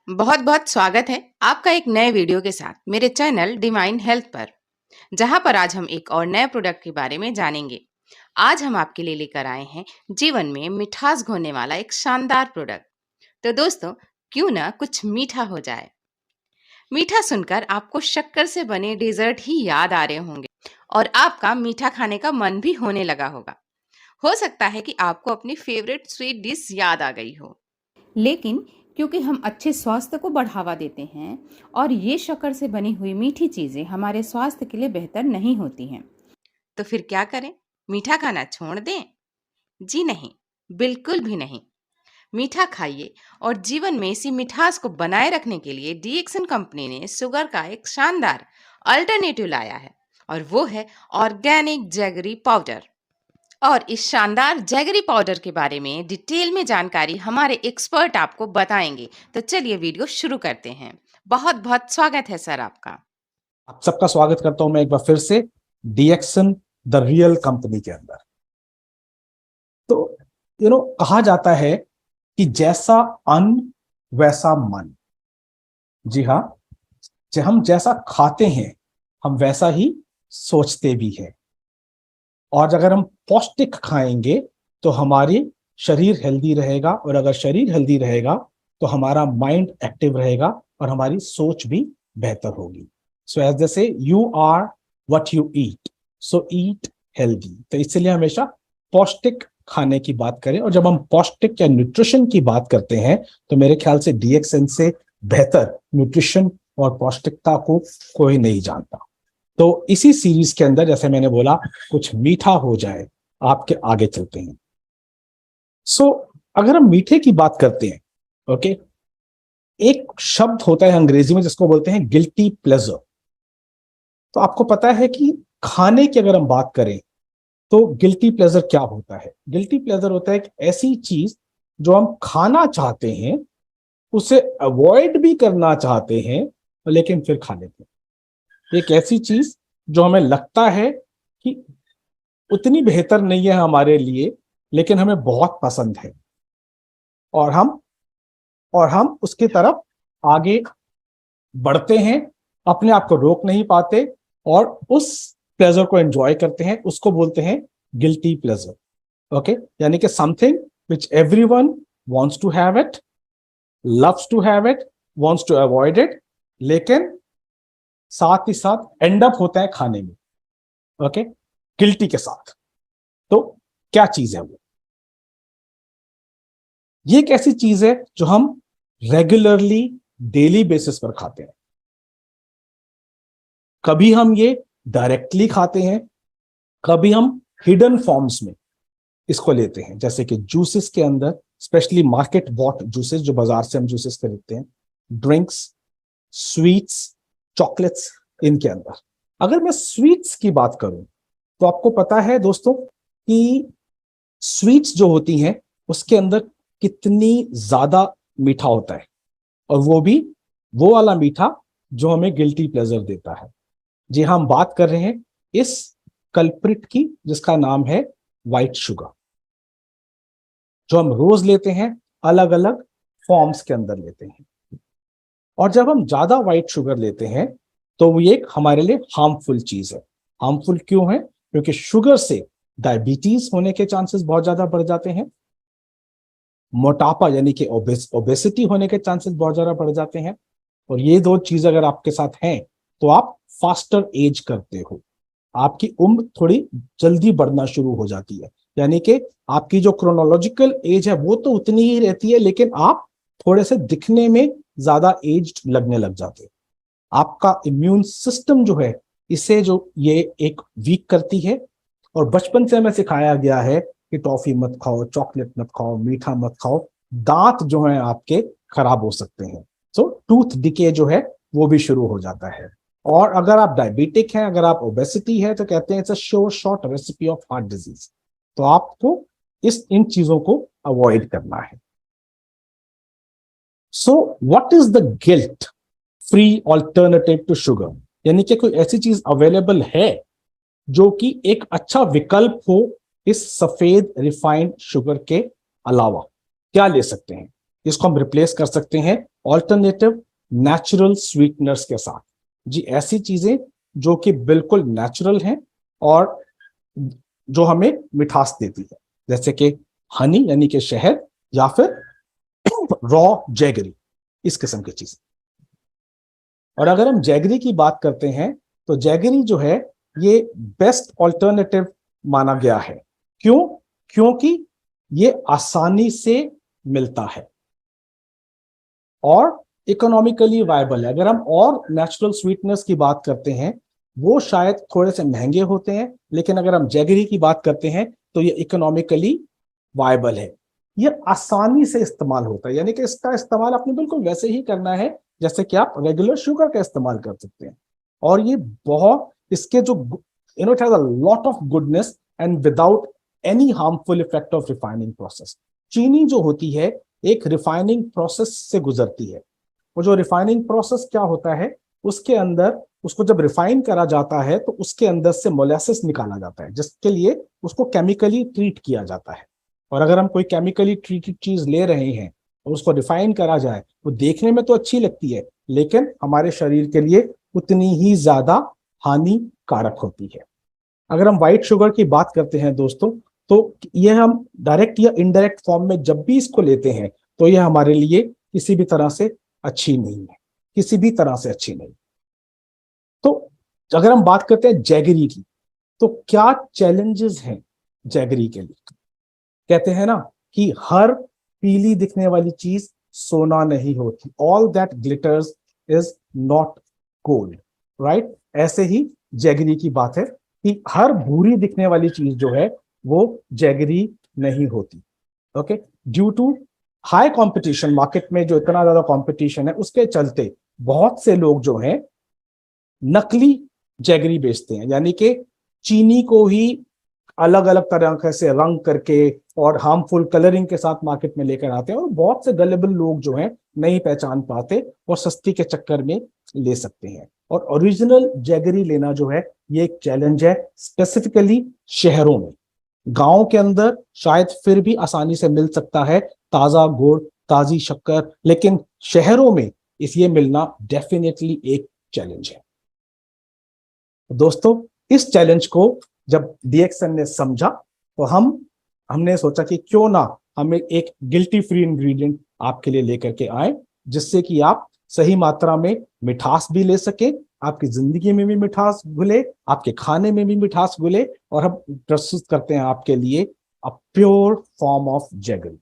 बहुत बहुत स्वागत है आपका एक नए वीडियो के साथ मेरे चैनल डिवाइन हेल्थ पर, जहां पर आज हम एक और नए प्रोडक्ट के बारे में जानेंगे। आज हम आपके लिए लेकर आए हैं जीवन में मिठास घोलने वाला एक शानदार प्रोडक्ट। तो दोस्तों, क्यों ना कुछ मीठा हो जाए। मीठा सुनकर आपको शक्कर से बने डेजर्ट ही याद आ रहे होंगे और आपका मीठा खाने का मन भी होने लगा होगा। हो सकता है कि आपको अपनी फेवरेट स्वीट डिश याद आ गई हो। लेकिन क्योंकि हम अच्छे स्वास्थ्य को बढ़ावा देते हैं और ये शक्कर से बनी हुई मीठी चीज़ें हमारे स्वास्थ्य के लिए बेहतर नहीं होती हैं। तो फिर क्या करें? मीठा खाना छोड़ दें? जी नहीं, बिल्कुल भी नहीं। मीठा खाइए और जीवन में इसी मिठास को बनाए रखने के लिए डीएक्सन कंपनी ने शुगर का एक शानदार अल्टरनेटिव लाया है, और वो है ऑर्गेनिक जैगरी पाउडर। और इस शानदार जैगरी पाउडर के बारे में डिटेल में जानकारी हमारे एक्सपर्ट आपको बताएंगे। तो चलिए वीडियो शुरू करते हैं। बहुत बहुत स्वागत है सर आपका। आप सबका स्वागत करता हूं मैं एक बार फिर से डीएक्सन द रियल कंपनी के अंदर। तो कहा जाता है कि जैसा अन्न वैसा मन। जी हाँ, जब हम जैसा खाते हैं हम वैसा ही सोचते भी हैं। और अगर हम पौष्टिक खाएंगे तो हमारी शरीर हेल्दी रहेगा, और अगर शरीर हेल्दी रहेगा तो हमारा माइंड एक्टिव रहेगा और हमारी सोच भी बेहतर होगी। सो as they say you are what you eat, so eat healthy. तो इसलिए हमेशा पौष्टिक खाने की बात करें, और जब हम पौष्टिक या न्यूट्रिशन की बात करते हैं तो मेरे ख्याल से डीएक्सएन से बेहतर न्यूट्रिशन और पौष्टिकता को कोई नहीं जानता। तो इसी सीरीज के अंदर जैसे मैंने बोला कुछ मीठा हो जाए, आपके आगे चलते हैं। सो अगर हम मीठे की बात करते हैं, ओके, एक शब्द होता है अंग्रेजी में जिसको बोलते हैं गिल्टी प्लेजर। तो आपको पता है कि खाने की अगर हम बात करें तो गिल्टी प्लेजर क्या होता है? गिल्टी प्लेजर होता है एक ऐसी चीज जो हम खाना चाहते हैं, उसे अवॉइड भी करना चाहते हैं, लेकिन फिर खा लेते हैं। एक ऐसी चीज जो हमें लगता है कि उतनी बेहतर नहीं है हमारे लिए, लेकिन हमें बहुत पसंद है, और हम उसकी तरफ आगे बढ़ते हैं, अपने आप को रोक नहीं पाते और उस प्लेजर को एंजॉय करते हैं। उसको बोलते हैं गिल्टी प्लेजर। ओके, यानी कि something which everyone wants to have it, loves to have it, wants to avoid it, लेकिन साथ ही साथ एंड अप होता है खाने में, ओके, गिल्टी के साथ। तो क्या चीज है वो? ये एक ऐसी चीज है जो हम रेगुलरली डेली बेसिस पर खाते हैं। कभी हम ये डायरेक्टली खाते हैं, कभी हम हिडन फॉर्म्स में इसको लेते हैं, जैसे कि जूसेस के अंदर, स्पेशली मार्केट बॉट जूसेस जो बाजार से हम जूसेस खरीदते हैं, ड्रिंक्स, स्वीट्स, चॉकलेट्स, इनके अंदर। अगर मैं स्वीट्स की बात करूं तो आपको पता है दोस्तों कि स्वीट्स जो होती हैं उसके अंदर कितनी ज्यादा मीठा होता है, और वो भी वो वाला मीठा जो हमें गिल्टी प्लेजर देता है। जी हाँ, हम बात कर रहे हैं इस कल्प्रिट की जिसका नाम है व्हाइट शुगर, जो हम रोज लेते हैं, अलग अलग फॉर्म्स के अंदर लेते हैं। और जब हम ज्यादा व्हाइट शुगर लेते हैं तो वो एक हमारे लिए हार्मफुल चीज है। हार्मफुल क्यों है? क्योंकि शुगर से डायबिटीज होने के चांसेस बहुत ज्यादा बढ़ जाते हैं, मोटापा यानी कि ओबेसिटी होने के चांसेस बहुत ज्यादा बढ़ जाते हैं, और ये दो चीज अगर आपके साथ हैं तो आप फास्टर एज करते हो, आपकी उम्र थोड़ी जल्दी बढ़ना शुरू हो जाती है। यानी कि आपकी जो क्रोनोलॉजिकल एज है वो तो उतनी ही रहती है, लेकिन आप थोड़े से दिखने में ज्यादा एज लगने लग जाते हैं। आपका इम्यून सिस्टम जो है इसे जो ये एक वीक करती है, और बचपन से हमें सिखाया गया है कि टॉफी मत खाओ, चॉकलेट मत खाओ, मीठा मत खाओ, दांत जो है आपके खराब हो सकते हैं। सो टूथ डिके जो है वो भी शुरू हो जाता है। और अगर आप डायबिटिक हैं, अगर आप ओबेसिटी है, तो कहते हैं it's a sure short recipe of heart disease. तो आपको इन चीजों को अवॉइड करना है। So what is the guilt free alternative to sugar? यानी कि कोई ऐसी चीज अवेलेबल है जो कि एक अच्छा विकल्प हो इस सफेद रिफाइंड शुगर के अलावा? क्या ले सकते हैं? इसको हम रिप्लेस कर सकते हैं ऑल्टरनेटिव नेचुरल स्वीटनर्स के साथ। जी, ऐसी चीजें जो कि बिल्कुल नेचुरल हैं और जो हमें मिठास देती है, जैसे कि हनी यानी कि शहद, या फिर रॉ जैगरी, इस किस्म की चीज। और अगर हम जैगरी की बात करते हैं तो जैगरी जो है ये बेस्ट ऑल्टरनेटिव माना गया है। क्यों? क्योंकि ये आसानी से मिलता है और इकोनॉमिकली वायबल है। अगर हम और नेचुरल स्वीटनेस की बात करते हैं वो शायद थोड़े से महंगे होते हैं, लेकिन अगर हम जैगरी की बात करते हैं तो ये इकोनॉमिकली वायबल है। ये आसानी से इस्तेमाल होता है, यानी कि इसका इस्तेमाल आपने बिल्कुल वैसे ही करना है जैसे कि आप रेगुलर शुगर का इस्तेमाल कर सकते हैं। और ये बहुत, इसके जो it has a lot of goodness and without any harmful effect of refining process. चीनी जो होती है एक रिफाइनिंग प्रोसेस से गुजरती है। वो जो रिफाइनिंग प्रोसेस क्या होता है, उसके अंदर उसको जब रिफाइन करा जाता है तो उसके अंदर से मोलेसिस निकाला जाता है, जिसके लिए उसको केमिकली ट्रीट किया जाता है। और अगर हम कोई केमिकली ट्रीटेड चीज ले रहे हैं और उसको रिफाइन करा जाए, वो देखने में तो अच्छी लगती है लेकिन हमारे शरीर के लिए उतनी ही ज्यादा हानिकारक होती है। अगर हम व्हाइट शुगर की बात करते हैं दोस्तों, तो ये हम डायरेक्ट या इनडायरेक्ट फॉर्म में जब भी इसको लेते हैं तो ये हमारे लिए किसी भी तरह से अच्छी नहीं है, किसी भी तरह से अच्छी नहीं। तो अगर हम बात करते हैं जैगरी की, तो क्या चैलेंजेस हैं जैगरी के लिए? कहते हैं ना कि हर पीली दिखने वाली चीज सोना नहीं होती, all that glitters is not gold, right? ऐसे ही जैगरी की बात है कि हर भूरी दिखने वाली चीज जो है वो जैगरी नहीं होती। Okay, due to high competition, market में जो इतना ज्यादा कंपटीशन है उसके चलते बहुत से लोग जो हैं नकली जैगरी बेचते हैं, यानी कि चीनी को ही अलग अलग तरह से रंग करके और हार्मफुल कलरिंग के साथ मार्केट में लेकर आते हैं, और बहुत से गलेबल लोग जो हैं नहीं पहचान पाते और सस्ती के चक्कर में ले सकते हैं। और ओरिजिनल जैगरी लेना जो है ये एक चैलेंज है, स्पेसिफिकली शहरों में। गांव के अंदर शायद फिर भी आसानी से मिल सकता है ताजा गुड़, ताजी शक्कर, लेकिन शहरों में ये मिलना डेफिनेटली एक चैलेंज है। दोस्तों, इस चैलेंज को जब डीएक्सन ने समझा तो हमने सोचा कि क्यों ना हम एक गिल्टी फ्री इंग्रेडिएंट आपके लिए लेकर के आए, जिससे कि आप सही मात्रा में मिठास भी ले सके, आपकी जिंदगी में भी मिठास घुले, आपके खाने में भी मिठास घुले, और हम प्रस्तुत करते हैं आपके लिए a pure form of jaggery.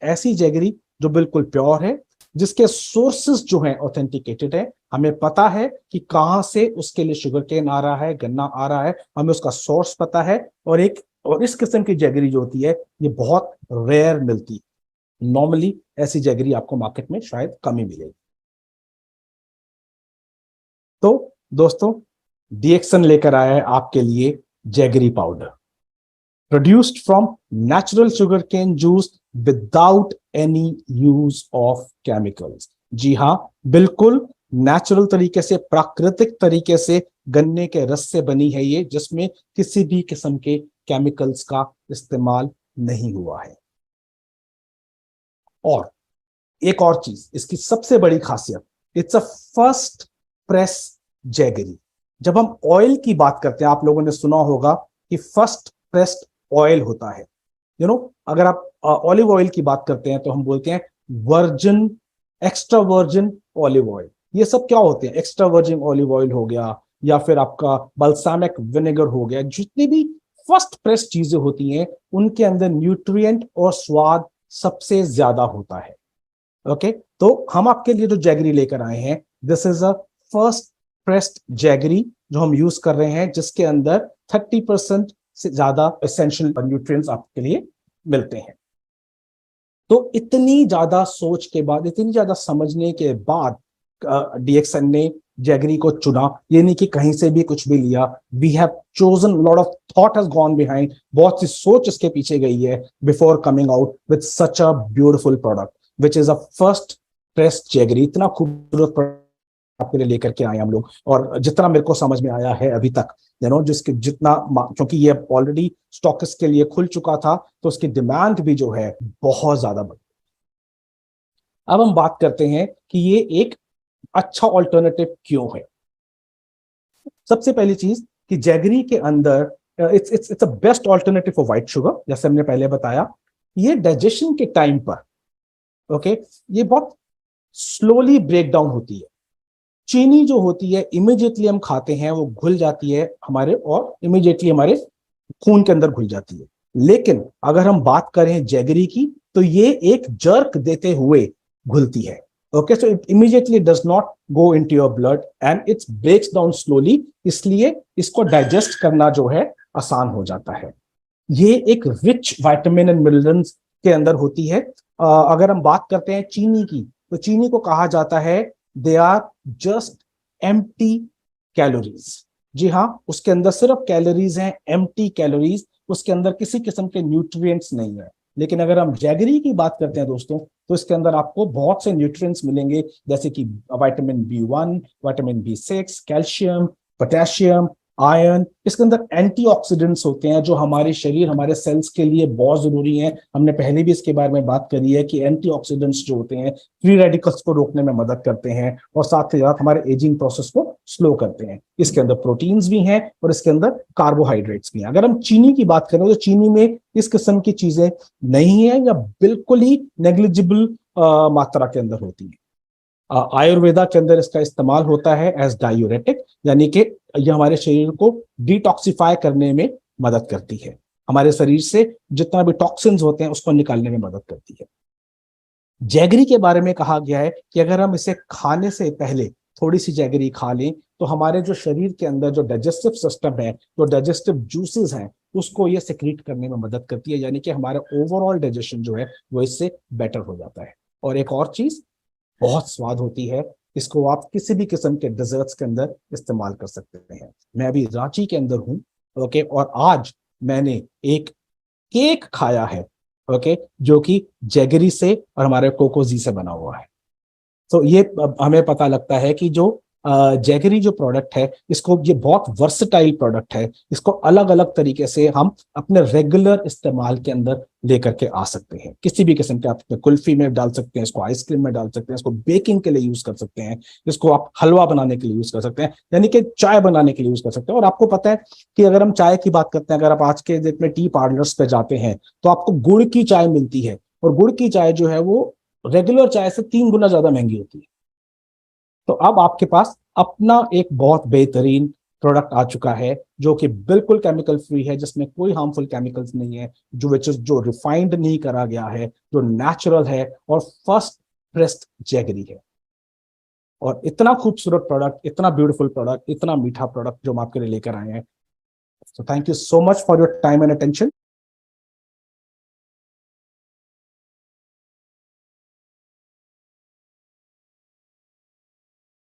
ऐसी जैगरी जो बिल्कुल प्योर है, जिसके सोर्सेस जो हैं ऑथेंटिकेटेड है, हमें पता है कि कहां से उसके लिए शुगर केन आ रहा है, गन्ना आ रहा है, हमें उसका सोर्स पता है। और इस किस्म की जैगरी जो होती है ये बहुत रेयर मिलती है। नॉर्मली ऐसी जैगरी आपको मार्केट में शायद कम ही मिलेगी। तो दोस्तों, डीएक्सन लेकर आया है आपके लिए jaggery powder, produced from natural sugarcane juice without any use of chemicals। जी हाँ, बिल्कुल नेचुरल तरीके से, प्राकृतिक तरीके से गन्ने के रस से बनी है ये, जिसमें किसी भी किस्म के केमिकल्स का इस्तेमाल नहीं हुआ है। और एक और चीज, इसकी सबसे बड़ी खासियत, it's a first press jaggery. जब हम ऑयल की बात करते हैं, आप लोगों ने सुना होगा कि फर्स्ट प्रेस्ड ऑयल होता है। अगर आप ऑलिव ऑयल की बात करते हैं तो हम बोलते हैं virgin, extra virgin olive oil. ये सब क्या होते हैं? एक्स्ट्रा वर्जिन ऑलिव ऑयल हो गया, या फिर आपका बल्सामिक विनेगर हो गया। जितनी भी फर्स्ट प्रेस चीजें होती हैं उनके अंदर न्यूट्रिएंट और स्वाद सबसे ज्यादा होता है। ओके, तो हम आपके लिए जो जैगरी लेकर आए हैं, this is a first pressed jaggery जो हम यूज कर रहे हैं, जिसके अंदर 30% से ज्यादा एसेंशियल न्यूट्रिएंट्स आपके लिए मिलते हैं। तो इतनी ज्यादा सोच के बाद, इतनी ज्यादा समझने के बाद डीएक्सन ने जैगरी को चुना। ये नहीं कि कहीं से भी कुछ भी लिया। We have chosen, lot of thought has gone behind, बहुत सी सोच इसके पीछे गई है before coming out with such a beautiful product which is a first pressed jaggery. इतना खूबसूरत आपके लिए लेकर के आए हम लोग, और जितना मेरे को समझ में आया है अभी तक, जिसके जितना, क्योंकि ये ऑलरेडी स्टॉकिस्ट के लिए खुल चुका था, तो उसकी डिमांड भी जो है बहुत ज्यादा बढ़ी। अब हम बात करते हैं कि ये एक अच्छा ऑल्टरनेटिव क्यों है। सबसे पहली चीज कि जैगरी के अंदर it's a best alternative for white sugar, जैसे हमने पहले बताया। ये डाइजेशन के टाइम पर, ओके, ये बहुत स्लोली ब्रेक डाउन होती है। चीनी जो होती है इमिडिएटली हम खाते हैं वो घुल जाती है हमारे, और इमिडिएटली हमारे खून के अंदर घुल जाती है। लेकिन अगर हम बात करें जैगरी की, तो ये एक जर्क देते हुए घुलती है। Okay, so it immediately does not go into your blood and it's breaks down slowly, इसलिए इसको डाइजेस्ट करना जो है आसान हो जाता है। ये एक रिच विटामिन एंड मिनरल्स के अंदर होती है। अगर हम बात करते हैं चीनी की, तो चीनी को कहा जाता है they are just empty calories. जी हाँ, उसके अंदर सिर्फ कैलोरीज हैं, एम्प्टी कैलोरीज, उसके अंदर किसी किस्म के न्यूट्रिएंट्स नहीं है। लेकिन अगर हम जैगरी की बात करते हैं दोस्तों, तो इसके अंदर आपको बहुत से न्यूट्रिएंट्स मिलेंगे, जैसे कि vitamin B1, vitamin B6, calcium, potassium, iron. इसके अंदर एंटीऑक्सीडेंट्स होते हैं जो हमारे शरीर, हमारे सेल्स के लिए बहुत जरूरी हैं। हमने पहले भी इसके बारे में बात करी है कि एंटीऑक्सीडेंट्स जो होते हैं फ्री रेडिकल्स को रोकने में मदद करते हैं, और साथ ही साथ हमारे एजिंग प्रोसेस को स्लो करते हैं। इसके अंदर प्रोटीन्स भी हैं और इसके अंदर कार्बोहाइड्रेट्स भी हैं। अगर हम चीनी की बात करें, तो चीनी में इस किस्म की चीजें नहीं है, या बिल्कुल ही नेग्लिजिबल मात्रा के अंदर होती है। आयुर्वेदा के अंदर इसका इस्तेमाल होता है एज डायूरेटिक, यानी कि यह हमारे शरीर को डिटॉक्सिफाई करने में मदद करती है। हमारे शरीर से जितना भी टॉक्सिन्स होते हैं उसको निकालने में मदद करती है। जैगरी के बारे में कहा गया है कि अगर हम इसे खाने से पहले थोड़ी सी जैगरी खा लें, तो हमारे जो शरीर के अंदर जो डाइजेस्टिव सिस्टम है, जो डाइजेस्टिव जूसेस हैं, उसको ये सिक्रीट करने में मदद करती है, यानी कि हमारा ओवरऑल डाइजेशन जो है वो इससे बेटर हो जाता है। और एक और चीज, बहुत स्वाद होती है। इसको आप किसी भी किस्म के डिजर्ट्स के अंदर इस्तेमाल कर सकते हैं। मैं अभी रांची के अंदर हूं, ओके, और आज मैंने एक केक खाया है, ओके, जो कि जैगरी से और हमारे कोकोजी से बना हुआ है। तो ये हमें पता लगता है कि जो जैगरी जो प्रोडक्ट है, इसको, ये बहुत वर्सटाइल प्रोडक्ट है। इसको अलग अलग तरीके से हम अपने रेगुलर इस्तेमाल के अंदर लेकर के आ सकते हैं। किसी भी किस्म के, आप कुल्फी में डाल सकते हैं इसको, आइसक्रीम में डाल सकते हैं इसको, बेकिंग के लिए यूज कर सकते हैं इसको, आप हलवा बनाने के लिए यूज कर सकते हैं, यानी कि चाय बनाने के लिए यूज कर सकते हैं। और आपको पता है कि अगर हम चाय की बात करते हैं, अगर आप आज के डेट में टी पार्लर्स पे जाते हैं, तो आपको गुड़ की चाय मिलती है, और गुड़ की चाय जो है वो रेगुलर चाय से 3 गुना ज्यादा महंगी होती है। तो अब आपके पास अपना एक बहुत बेहतरीन प्रोडक्ट आ चुका है, जो कि बिल्कुल केमिकल फ्री है, जिसमें कोई हार्मफुल केमिकल्स नहीं है, जो रिफाइंड नहीं करा गया है, जो नेचुरल है, और फर्स्ट प्रेस्ड जैगरी है। और इतना खूबसूरत प्रोडक्ट, इतना ब्यूटीफुल प्रोडक्ट, इतना मीठा प्रोडक्ट जो हम आपके लिए लेकर आए हैं। So thank you so much for your time and attention.